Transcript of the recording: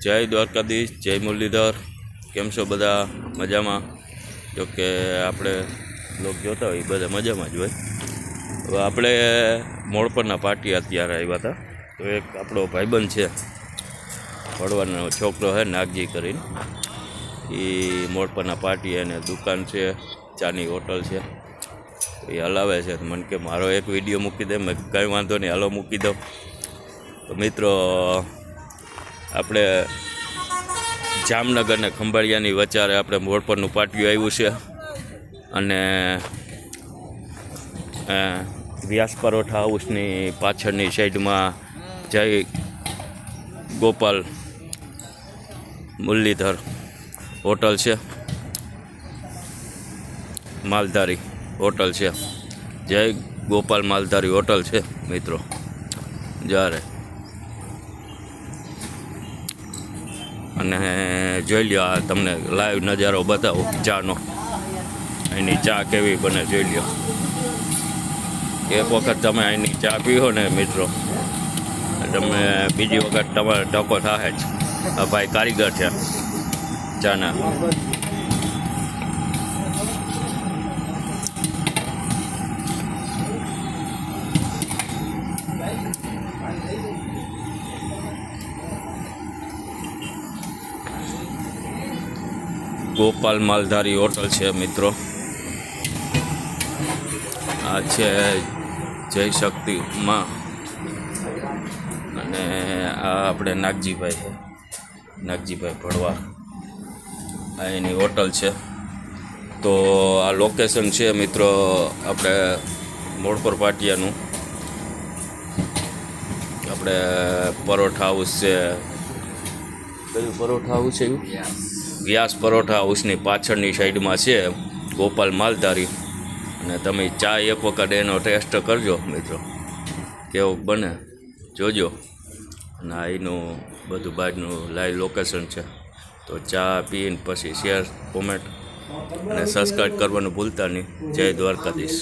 જય દ્વારકાધીશ, જય મુરલીધર. કેમ છો બધા? મજામાં? જો કે આપણે લોક જોતા હોય બધા મજામાં જ હોય. હવે આપણે મોડ પરના પાર્ટી અત્યારે આવ્યા હતા. તો એક આપણો ભાઈબંધ છે, ભણવાનો છોકરો છે નાગજી કરીને, એ મોડ પરના પાર્ટી અને દુકાન છે, ચાની હોટલ છે, એ હલાવે છે. મને કે મારો એક વિડીયો મૂકી દે. મેં કંઈ વાંધો નહીં, હાલો મૂકી દઉં. તો મિત્રો, આપણે જામનગર ને ખંભાળિયાની વચારે આપણે મોડ પરનું પાટિયું આવ્યું છે. અને વ્યાસ પરોઠા હાઉસની પાછળની સાઈડમાં જય ગોપાલ મુરલીધર હોટલ છે, માલધારી હોટલ છે, જય ગોપાલ માલધારી હોટલ છે મિત્રો. જ્યારે અને જોઈ લ્યો, આ તમને લાઈવ નજારો બતાવો ચાનો. અહીંની ચા કેવી બને જોઈ લ્યો. એક વખત તમે અહીંની ચા પીવો ને મિત્રો, તમે બીજી વખત તમારે ટકો થાય જ. આ ભાઈ કારીગર છે ચાના. ગોપાલ માલધારી હોટલ છે મિત્રો. આ છે જય શક્તિ માં, અને આ આપણે નાગજીભાઈ છે, નાગજીભાઈ ભડવા. આ એની હોટલ છે. તો આ લોકેશન છે મિત્રો આપણે મોડપર પાટિયાનું. આપણે પરોઠા હાઉસ છે. કયું પરોઠા હાઉસ છે? વ્યાસ પરોઠા હાઉસની પાછળની સાઈડમાં છે ગોપાલ માલધારી. અને તમે ચા એક વખત એનો ટેસ્ટ કરજો મિત્રો, કેવું બને જોજો. અને આ એનું બધું બહારનું લાઈવ લોકેશન છે. તો ચા પીને પછી શેર, કોમેન્ટ અને સબસ્ક્રાઈબ કરવાનું ભૂલતા નહીં. જય દ્વારકાધીશ.